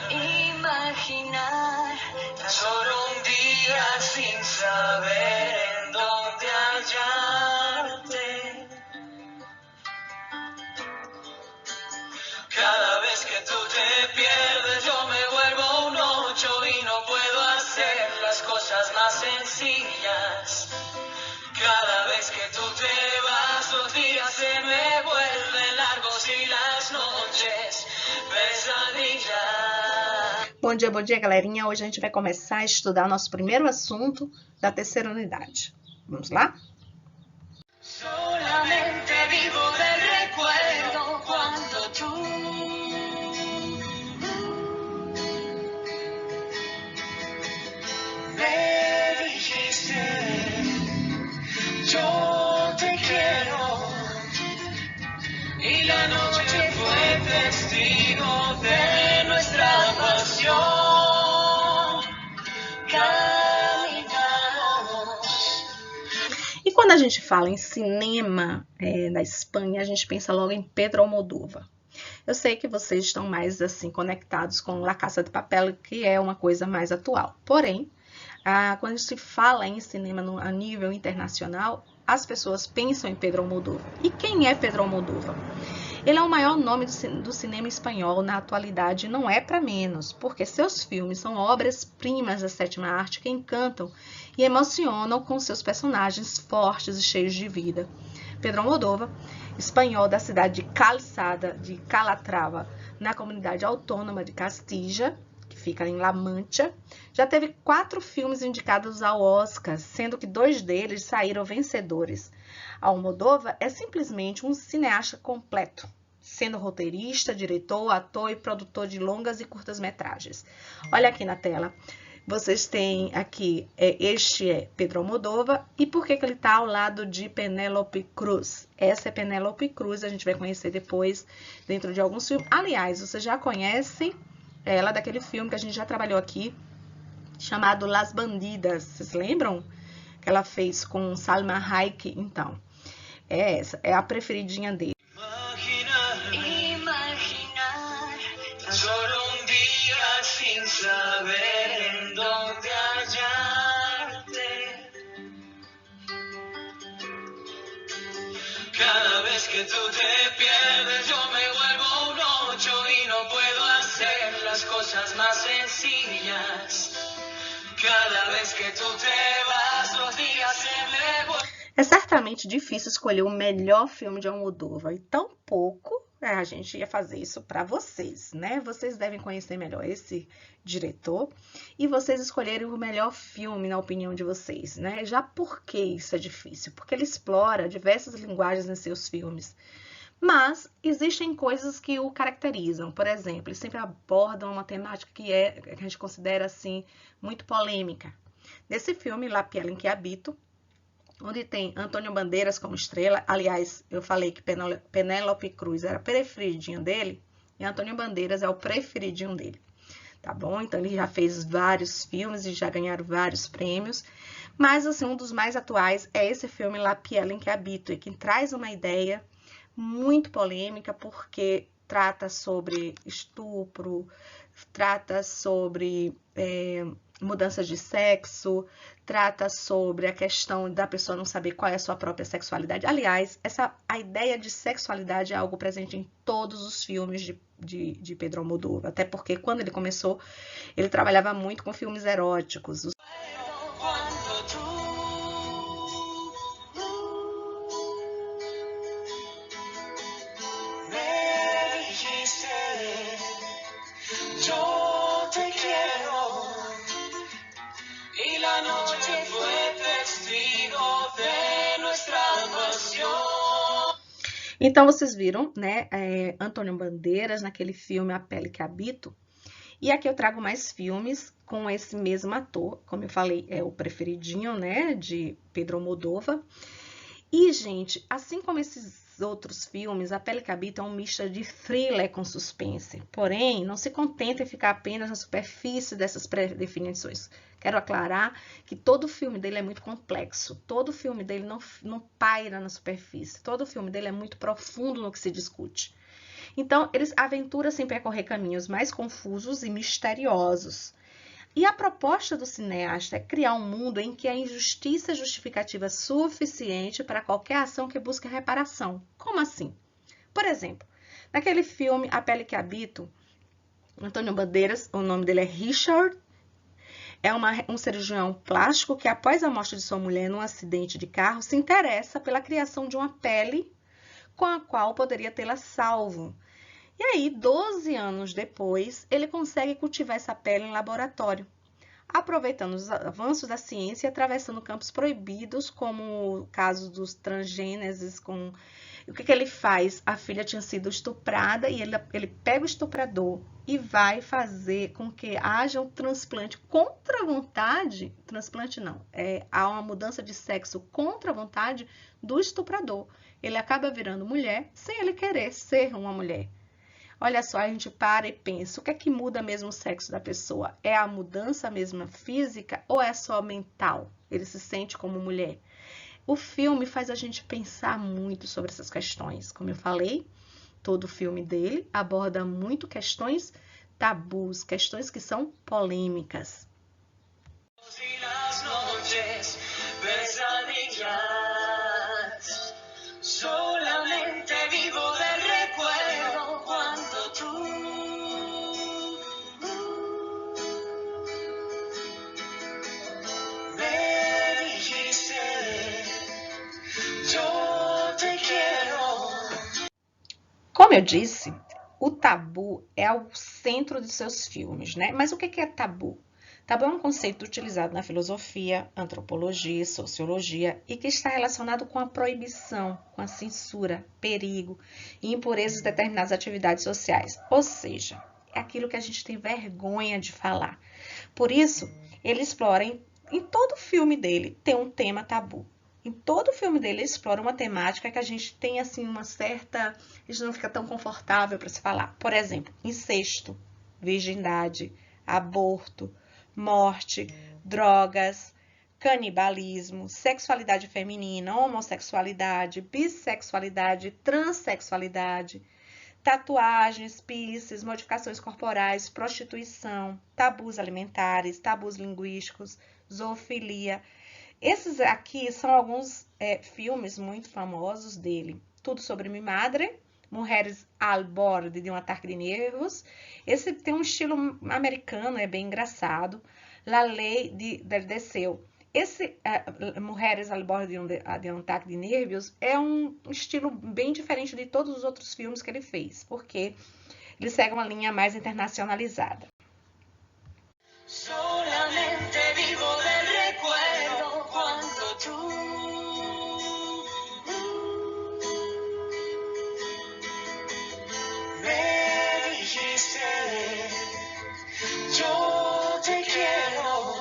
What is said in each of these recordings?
Imaginar solo un día sin saber en dónde hallarte. Cada vez que tú te pierdes yo me vuelvo un 8 y no puedo hacer las cosas más sencillas. Cada vez que tú te vas los días se me vuelven largos y las noches pesadillas. Bom dia, galerinha. Hoje a gente vai começar a estudar o nosso primeiro assunto da terceira unidade. Vamos lá? Solamente vivo del recuerdo cuando tú me dijiste yo te quiero y la noche fue testigo de nuestra pasión. Caminamos. E quando a gente fala em cinema da Espanha, a gente pensa logo em Pedro Almodóvar. Eu sei que vocês estão mais assim conectados com La Casa de Papel, que é uma coisa mais atual. Porém, quando se fala em cinema a nível internacional, as pessoas pensam em Pedro Almodóvar. E quem é Pedro Almodóvar? Ele é o maior nome do cinema espanhol na atualidade, não é para menos, porque seus filmes são obras-primas da sétima arte que encantam e emocionam com seus personagens fortes e cheios de vida. Pedro Almodóvar, espanhol da cidade de Calçada de Calatrava, na comunidade autônoma de Castilla, que fica em La Mancha, já teve 4 filmes indicados ao Oscar, sendo que 2 deles saíram vencedores. Almodóvar é simplesmente um cineasta completo, sendo roteirista, diretor, ator e produtor de longas e curtas-metragens. Olha aqui na tela. Vocês têm aqui, este é Pedro Almodóvar, e por que ele está ao lado de Penélope Cruz? Essa é Penélope Cruz, a gente vai conhecer depois dentro de alguns filmes. Aliás, vocês já conhecem ela daquele filme que a gente já trabalhou aqui, chamado Las Bandidas. Vocês lembram? Que ela fez com Salma Hayek, então. É essa, é a preferidinha dele. Imaginar solo un día sin saber en dónde hallarte. Cada vez que tú te pierdes yo me vuelvo un 8 y no puedo hacer las cosas más sencillas. Cada vez que tú te vas los días se me vuelven. É certamente difícil escolher o melhor filme de Almodóvar, e tampouco a gente ia fazer isso para vocês, né? Vocês devem conhecer melhor esse diretor e vocês escolherem o melhor filme na opinião de vocês, né? Já por que isso é difícil? Porque ele explora diversas linguagens em seus filmes, mas existem coisas que o caracterizam. Por exemplo, ele sempre aborda uma temática que a gente considera assim muito polêmica. Nesse filme, La Piel en que Habito, onde tem Antônio Bandeiras como estrela, aliás, eu falei que Penélope Cruz era a preferidinha dele, e Antônio Bandeiras é o preferidinho dele, tá bom? Então, ele já fez vários filmes e já ganharam vários prêmios, mas, assim, um dos mais atuais é esse filme La Piel en que Habito, que traz uma ideia muito polêmica, porque trata sobre estupro, trata sobre mudança de sexo, trata sobre a questão da pessoa não saber qual é a sua própria sexualidade. Aliás, a ideia de sexualidade é algo presente em todos os filmes de Pedro Almodóvar, até porque quando ele começou, ele trabalhava muito com filmes eróticos. Yo te quiero y la noche fue testigo de nuestra pasión. Então, vocês viram, né, Antônio Bandeiras naquele filme A Pele que Habito. E aqui eu trago mais filmes com esse mesmo ator, como eu falei, é o preferidinho, né, de Pedro Almodóvar. E, gente, assim como esses outros filmes, A Pele que Habito é um misto de thriller com suspense. Porém, não se contenta em ficar apenas na superfície dessas pré-definições. Quero aclarar que todo filme dele é muito complexo. Todo filme dele não paira na superfície. Todo filme dele é muito profundo no que se discute. Então, a aventura sempre percorrer caminhos mais confusos e misteriosos. E a proposta do cineasta é criar um mundo em que a injustiça é justificativa suficiente para qualquer ação que busque reparação. Como assim? Por exemplo, naquele filme A Pele que Habito, Antônio Bandeiras, o nome dele é Richard, é um cirurgião plástico que, após a morte de sua mulher num acidente de carro, se interessa pela criação de uma pele com a qual poderia tê-la salvo. E aí, 12 anos depois, ele consegue cultivar essa pele em laboratório, aproveitando os avanços da ciência e atravessando campos proibidos, como o caso dos transgêneses. O que ele faz? A filha tinha sido estuprada e ele pega o estuprador e vai fazer com que haja um transplante contra a vontade. Transplante não, há uma mudança de sexo contra a vontade do estuprador. Ele acaba virando mulher sem ele querer ser uma mulher. Olha só, a gente para e pensa, o que é que muda mesmo o sexo da pessoa? É a mudança mesmo física ou é só mental? Ele se sente como mulher? O filme faz a gente pensar muito sobre essas questões. Como eu falei, todo o filme dele aborda muito questões tabus, questões que são polêmicas. Solamente vivo del recuerdo cuando tú me dijiste yo te quiero. Como eu disse, o tabu é o centro de seus filmes, né? Mas o que é tabu? Tabu é um conceito utilizado na filosofia, antropologia e sociologia e que está relacionado com a proibição, com a censura, perigo e impurezas de determinadas atividades sociais. Ou seja, é aquilo que a gente tem vergonha de falar. Por isso, ele explora, em todo filme dele, tem um tema tabu. Em todo filme dele, ele explora uma temática que a gente tem, assim, uma certa... A gente não fica tão confortável para se falar. Por exemplo, incesto, virgindade, aborto, morte, drogas, canibalismo, sexualidade feminina, homossexualidade, bissexualidade, transexualidade, tatuagens, piercings, modificações corporais, prostituição, tabus alimentares, tabus linguísticos, zoofilia. Esses aqui são alguns filmes muito famosos dele. Tudo sobre mi madre, Mulheres al borde de um ataque de nervos. Esse tem um estilo americano, é bem engraçado. La Lei del Deseo. Esse Mulheres al borde de um ataque de nervos é um estilo bem diferente de todos os outros filmes que ele fez, porque ele segue uma linha mais internacionalizada. Solamente vivo del recuerdo cuando tú me dijiste yo te quiero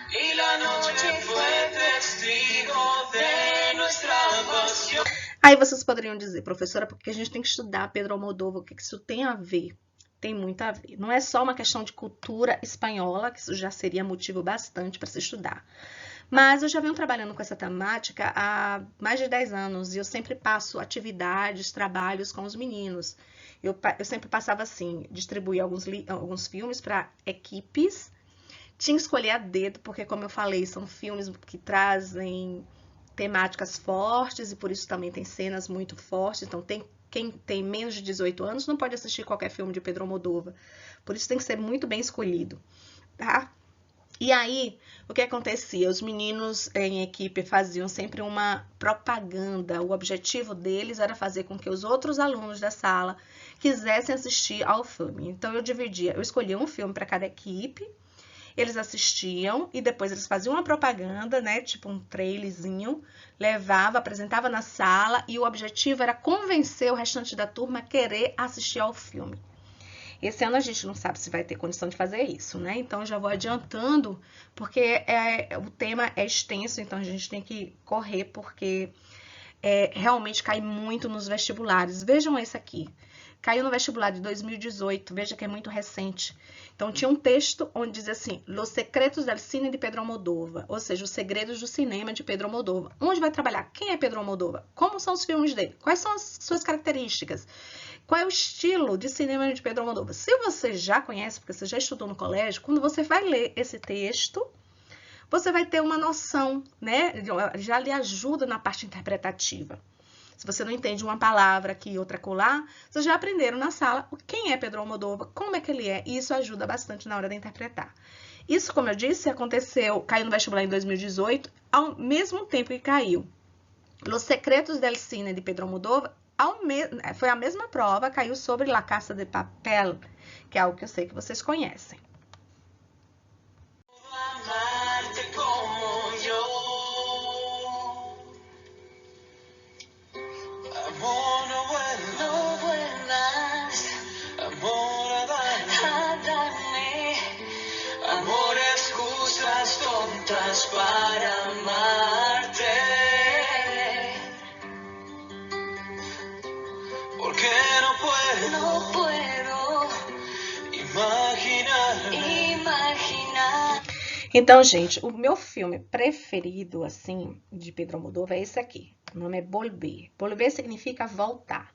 y la noche fue testigo de nuestra pasión. Aí vocês poderiam dizer, professora, porque a gente tem que estudar Pedro Almodóvar, o que isso tem a ver? Tem muito a ver. Não é só uma questão de cultura espanhola, que isso já seria motivo bastante para se estudar. Mas eu já venho trabalhando com essa temática há mais de 10 anos e eu sempre passo atividades, trabalhos com os meninos. Eu sempre passava assim, distribuía alguns filmes para equipes, tinha que escolher a dedo, porque como eu falei, são filmes que trazem temáticas fortes e por isso também tem cenas muito fortes, então quem tem menos de 18 anos não pode assistir qualquer filme de Pedro Almodóvar. Por isso tem que ser muito bem escolhido, tá? E aí, o que acontecia? Os meninos em equipe faziam sempre uma propaganda. O objetivo deles era fazer com que os outros alunos da sala quisessem assistir ao filme. Então, eu escolhia um filme para cada equipe, eles assistiam e depois eles faziam uma propaganda, né, tipo um trailerzinho, levava, apresentava na sala e o objetivo era convencer o restante da turma a querer assistir ao filme. Esse ano a gente não sabe se vai ter condição de fazer isso, né? Então, já vou adiantando, porque o tema é extenso, então a gente tem que correr, porque realmente cai muito nos vestibulares. Vejam esse aqui. caiu no vestibular de 2018, veja que é muito recente. Então, tinha um texto onde diz assim, Los secretos del cine de Pedro Almodóvar, ou seja, os segredos do cinema de Pedro Almodóvar. Onde vai trabalhar? Quem é Pedro Almodóvar? Como são os filmes dele? Quais são as suas características? Qual é o estilo de cinema de Pedro Almodóvar? Se você já conhece, porque você já estudou no colégio, quando você vai ler esse texto, você vai ter uma noção, né? Já lhe ajuda na parte interpretativa. Se você não entende uma palavra aqui e outra colar, vocês já aprenderam na sala quem é Pedro Almodóvar, como é que ele é, e isso ajuda bastante na hora de interpretar. Isso, como eu disse, caiu no vestibular em 2018, ao mesmo tempo que caiu Los Secretos del Cine de Pedro Almodóvar, foi a mesma prova, caiu sobre La Casa de Papel, que é algo que eu sei que vocês conhecem. Para amarte, porque no puedo imaginar. Então, gente, o meu filme preferido, assim, de Pedro Almodóvar é esse aqui. O nome é Volver. Volver significa voltar.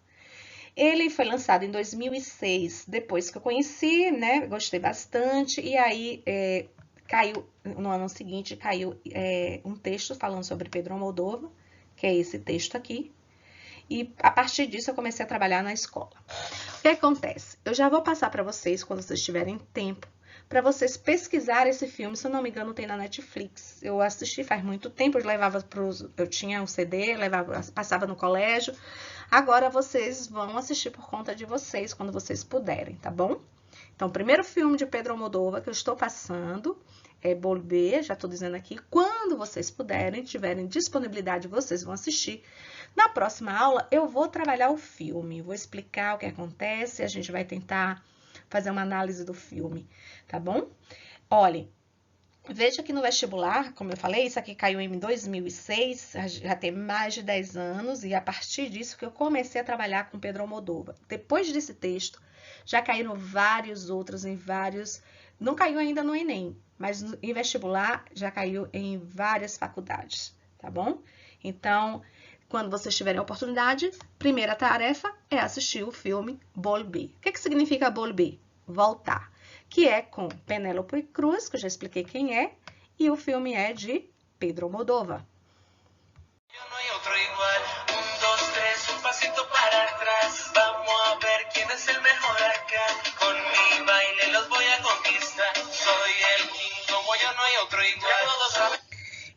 Ele foi lançado em 2006, depois que eu conheci, né? Gostei bastante. E aí, caiu, no ano seguinte, caiu um texto falando sobre Pedro Almodóvar, que é esse texto aqui. E a partir disso eu comecei a trabalhar na escola. O que acontece? Eu já vou passar para vocês, quando vocês tiverem tempo, para vocês pesquisarem esse filme. Se eu não me engano, tem na Netflix. Eu assisti faz muito tempo, eu tinha um CD, passava no colégio. Agora vocês vão assistir por conta de vocês, quando vocês puderem, tá bom? Então, o primeiro filme de Pedro Almodóvar que eu estou passando é Volver, já estou dizendo aqui. Quando vocês puderem, tiverem disponibilidade, vocês vão assistir. Na próxima aula, eu vou trabalhar o filme, vou explicar o que acontece, a gente vai tentar fazer uma análise do filme, tá bom? Olhem, veja que no vestibular, como eu falei, isso aqui caiu em 2006, já tem mais de 10 anos, e a partir disso que eu comecei a trabalhar com Pedro Almodóvar. Depois desse texto, já caíram vários outros em vários... Não caiu ainda no Enem, mas em vestibular já caiu em várias faculdades, tá bom? Então, quando vocês tiverem a oportunidade, primeira tarefa é assistir o filme Volver. O que significa Volver? Voltar. Que é com Penélope Cruz, que eu já expliquei quem é, e o filme é de Pedro Almodóvar.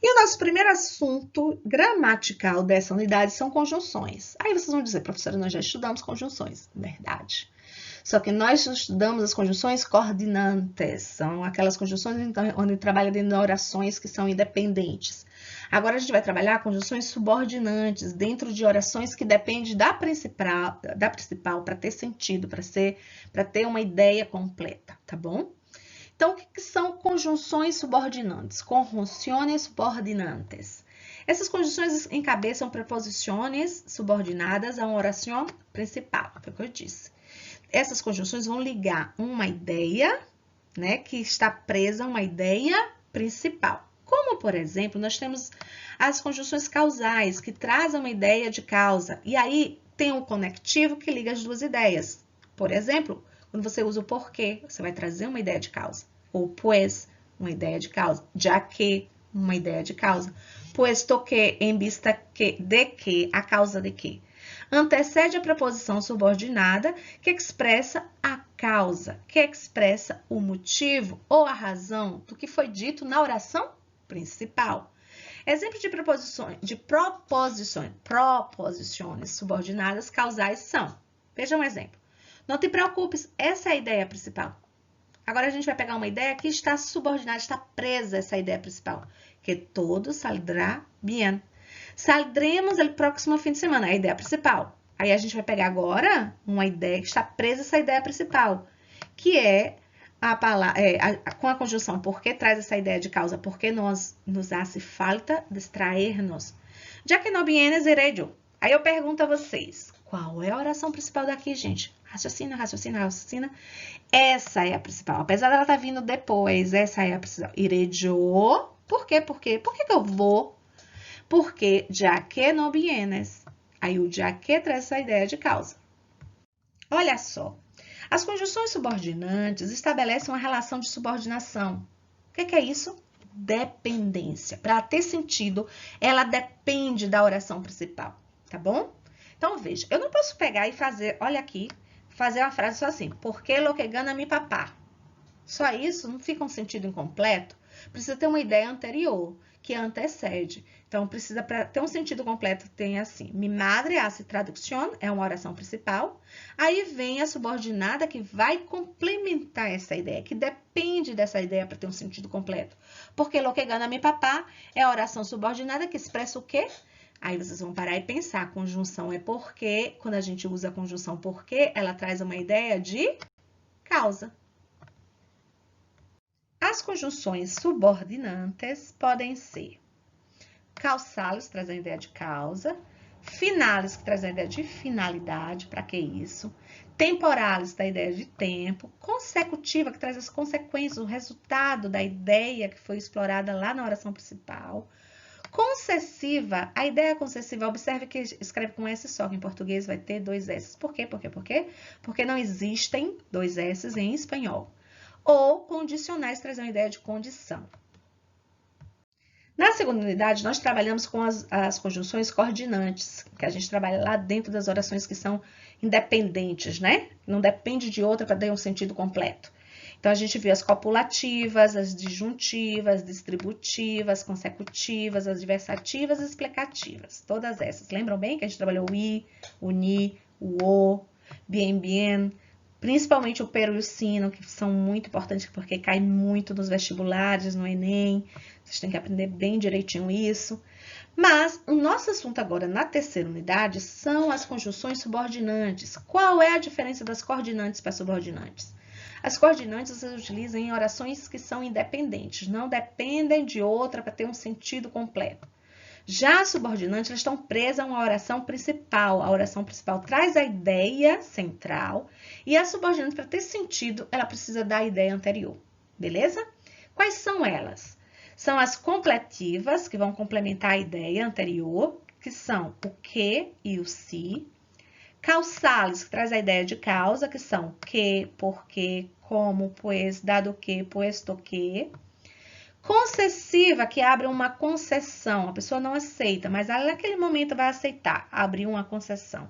E o nosso primeiro assunto gramatical dessa unidade são conjunções. Aí vocês vão dizer, professora, nós já estudamos conjunções. Verdade. Só que nós estudamos as conjunções coordinantes. São aquelas conjunções onde trabalha dentro de orações que são independentes. Agora a gente vai trabalhar conjunções subordinantes dentro de orações que dependem da principal para ter sentido, para ter uma ideia completa, tá bom? Então, o que são conjunções subordinantes? Conjunciones subordinantes. Essas conjunções encabeçam preposições subordinadas a uma oração principal, foi o que eu disse. Essas conjunções vão ligar uma ideia, né, que está presa a uma ideia principal. Como, por exemplo, nós temos as conjunções causais, que trazem uma ideia de causa. E aí, tem um conectivo que liga as duas ideias. Por exemplo, quando você usa o porquê, você vai trazer uma ideia de causa. Ou pues, uma ideia de causa. Já que, uma ideia de causa. Puesto que, em vista de que, a causa de que. Antecede a preposição subordinada que expressa a causa, que expressa o motivo ou a razão do que foi dito na oração principal. Exemplo de proposições subordinadas causais são, veja um exemplo. Não te preocupes, essa é a ideia principal. Agora a gente vai pegar uma ideia que está subordinada, está presa a essa ideia principal. Que todo saldrá bien. Saldremos no próximo fim de semana, é a ideia principal. Aí a gente vai pegar agora uma ideia que está presa a essa ideia principal, que é a palavra, com a conjunção porque traz essa ideia de causa, porque nos hace falta distrair-nos. Já que no vienes iré yo. Aí eu pergunto a vocês, qual é a oração principal daqui, gente? Raciocina, raciocina, raciocina. Essa é a principal. Apesar dela estar vindo depois, essa é a principal. Iré yo. Por quê? Por quê? Por que eu vou? Porque ya que no vienes. Aí o ya que traz essa ideia de causa. Olha só. As conjunções subordinantes estabelecem uma relação de subordinação. O que é isso? Dependência. Para ter sentido, ela depende da oração principal, tá bom? Então, veja, eu não posso pegar e fazer, olha aqui, fazer uma frase só assim, porque lo que gana mi papá. Só isso não fica um sentido incompleto? Precisa ter uma ideia anterior, que antecede. Então, precisa, para ter um sentido completo, tem assim, mi madre hace traducción, é uma oração principal. Aí vem a subordinada que vai complementar essa ideia, que depende dessa ideia para ter um sentido completo. Porque lo que gana mi papá é a oração subordinada que expressa o quê? Aí vocês vão parar e pensar, a conjunção é porque, quando a gente usa a conjunção porque, ela traz uma ideia de causa. As conjunções subordinantes podem ser causales, que traz a ideia de causa, finales, que traz a ideia de finalidade, para que isso, temporales, da ideia de tempo, consecutiva, que traz as consequências, o resultado da ideia que foi explorada lá na oração principal, concessiva, a ideia concessiva, observe que escreve com S só, que em português vai ter dois S. Por quê? Por quê? Por quê? Porque não existem dois S em espanhol. Ou condicionais, trazem a ideia de condição. Na segunda unidade, nós trabalhamos com as conjunções coordinantes, que a gente trabalha lá dentro das orações que são independentes, né? Não depende de outra para dar um sentido completo. Então, a gente viu as copulativas, as disjuntivas, distributivas, consecutivas, adversativas e explicativas. Todas essas. Lembram bem que a gente trabalhou o i, o ni, o o, bien, bien, principalmente o pero e o sino, que são muito importantes porque caem muito nos vestibulares, no Enem. Vocês têm que aprender bem direitinho isso. Mas o nosso assunto agora na terceira unidade são as conjunções subordinantes. Qual é a diferença das coordinantes para subordinantes? As coordinantes vocês utilizam em orações que são independentes, não dependem de outra para ter um sentido completo. Já as subordinantes, elas estão presas a uma oração principal. A oração principal traz a ideia central e a subordinante, para ter sentido, ela precisa da ideia anterior. Beleza? Quais são elas? São as completivas, que vão complementar a ideia anterior, que são o que e o se. Causales, que traz a ideia de causa, que são que, porque, como, pues, dado que, puesto que. Concessiva, que abre uma concessão. A pessoa não aceita, mas ela naquele momento vai aceitar, abrir uma concessão.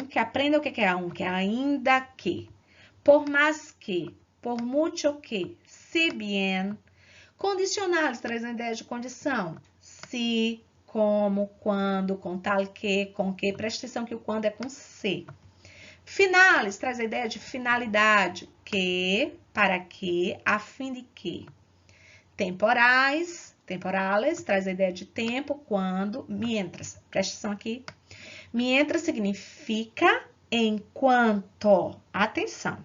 Que aprenda o que é que é ainda que. Por mais que, por mucho que, si bien. Condicionais, traz a ideia de condição. Se, como, quando, com tal que, com que. Presta atenção que o quando é com se. Finales, traz a ideia de finalidade. Que, para que, a fim de que. Temporales, traz a ideia de tempo, quando, mientras. Presta atenção aqui. Mientras significa enquanto. Atenção.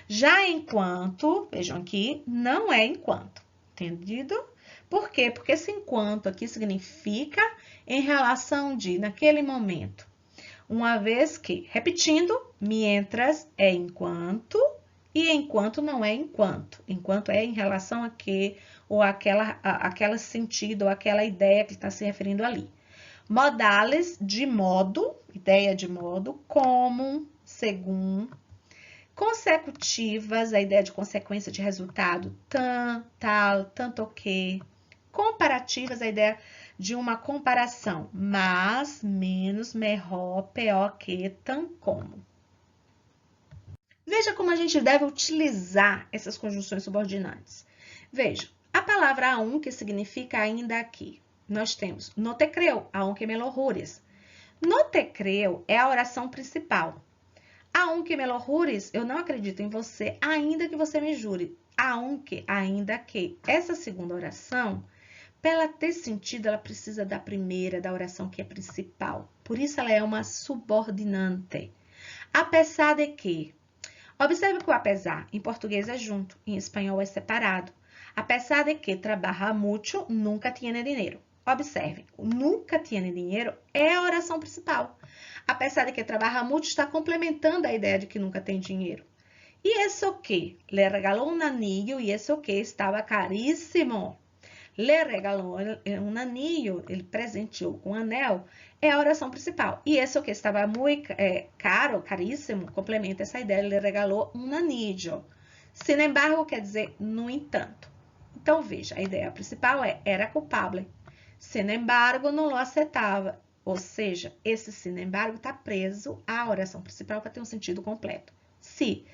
Já enquanto, vejam aqui, não é enquanto. Entendido? Por quê? Porque esse enquanto aqui significa em relação de, naquele momento. Uma vez que, repetindo, mientras é enquanto e enquanto não é enquanto. Enquanto é em relação a que, ou aquela sentido, ou aquela ideia que está se referindo ali. Modales, de modo, ideia de modo, como, segundo. Consecutivas, a ideia de consequência de resultado, tal, tanto que. Comparativas, a ideia de uma comparação, mais, menos, melhor, pior que, tão como. Veja como a gente deve utilizar essas conjunções subordinantes. Veja, a palavra aún, que significa ainda aqui. Nós temos no te creo, aunque me lo jures. No te creo é a oração principal. Aunque me lo jures, eu não acredito em você, ainda que você me jure. Aunque, ainda que. Essa segunda oração, para ela ter sentido, ela precisa da primeira, da oração que é principal. Por isso, ela é uma subordinante. Apesar de que. Observe que o apesar, em português é junto, em espanhol é separado. Apesar de que trabalha mucho, nunca tiene dinheiro. Observe, o nunca tiene dinheiro é a oração principal. Apesar de que trabalha muito, está complementando a ideia de que nunca tem dinheiro. E isso que? Le regalou um anillo e isso que estava caríssimo. Le regalou um anillo, ele presenteou um anel, é a oração principal. E isso que estava muito caro, caríssimo, complementa essa ideia, le regalou um anillo. Sin embargo, quer dizer, no entanto. Então, veja, a ideia principal é, era culpável. Sin embargo, não lo aceitava. Ou seja, esse sin embargo está preso à oração principal para ter um sentido completo. Se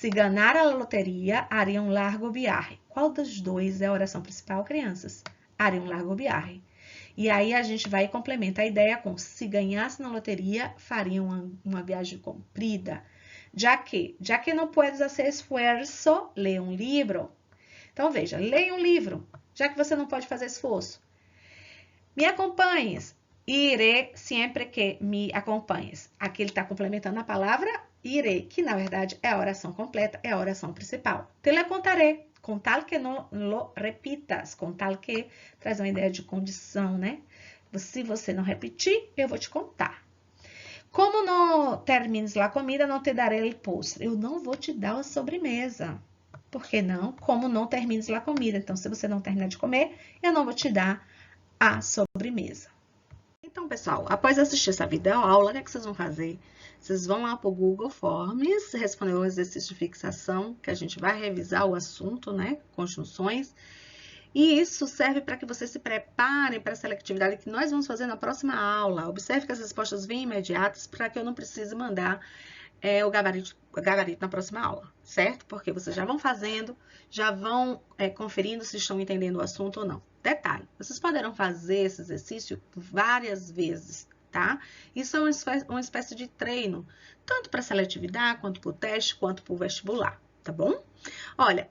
ganhar a loteria, haria um largo viaje. Qual dos dois é a oração principal, crianças? Haria um largo viaje. E aí a gente vai e complementa a ideia com se ganhasse na loteria, faria uma viagem comprida. Já que não puedes fazer esforço, lê um livro. Então, veja, leia um livro, já que você não pode fazer esforço. Me acompanhes. Iré sempre que me acompanhes. Aqui ele está complementando a palavra iré, que na verdade é a oração completa, é a oração principal. Te le contaré, com tal que não lo repitas, com tal que traz uma ideia de condição, né? Se você não repetir, eu vou te contar. Como não termines a comida, não te darei o postre. Eu não vou te dar a sobremesa. Por que não? Como não termines a comida. Então, se você não terminar de comer, eu não vou te dar a sobremesa. Então, pessoal, após assistir essa videoaula, o que vocês vão fazer? Vocês vão lá para o Google Forms, responder o exercício de fixação, que a gente vai revisar o assunto, né? Conjunções. E isso serve para que vocês se preparem para a seletividade que nós vamos fazer na próxima aula. Observe que as respostas vêm imediatas para que eu não precise mandar o gabarito na próxima aula, certo? Porque vocês já vão fazendo, já vão conferindo se estão entendendo o assunto ou não. Detalhe, vocês poderão fazer esse exercício várias vezes, tá? Isso é uma espécie de treino, tanto para seletividade, quanto para o teste, quanto para o vestibular, tá bom? Olha,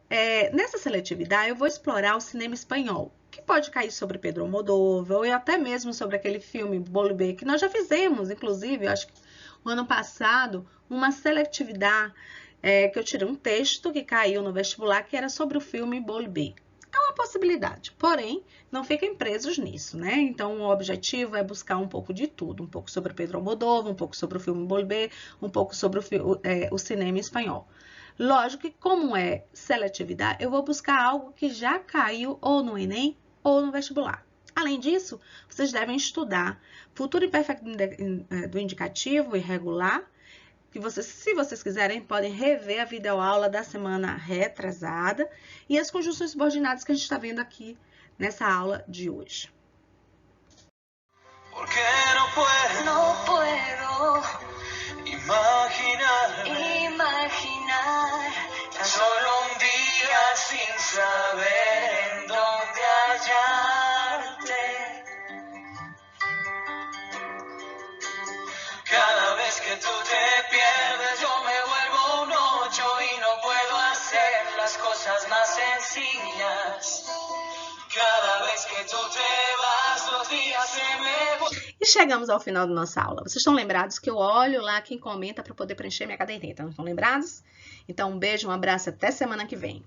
nessa seletividade eu vou explorar o cinema espanhol, que pode cair sobre Pedro Almodóvar, ou até mesmo sobre aquele filme Bolibé, que nós já fizemos, inclusive, eu acho que no ano passado, uma seletividade que eu tirei um texto que caiu no vestibular, que era sobre o filme Bolibé. É uma possibilidade, porém, não fiquem presos nisso, né? Então, o objetivo é buscar um pouco de tudo, um pouco sobre Pedro Almodóvar, um pouco sobre o filme Bolibé, um pouco sobre o cinema espanhol. Lógico que, como é seletividade, eu vou buscar algo que já caiu ou no Enem ou no vestibular. Além disso, vocês devem estudar futuro imperfeito do indicativo irregular, que se vocês quiserem, podem rever a videoaula da semana retrasada e as conjunções subordinadas que a gente está vendo aqui nessa aula de hoje. Porque não puedo imaginar solo un día sin saber en dónde hallarte. Cada vez que tú te pierdes yo me vuelvo un 8 y no puedo hacer las cosas más sencillas. Cada vez que tú te vas los días se me... E chegamos ao final da nossa aula. Vocês estão lembrados que eu olho lá quem comenta para poder preencher minha caderneta, não estão lembrados? Então, um beijo, um abraço, até semana que vem.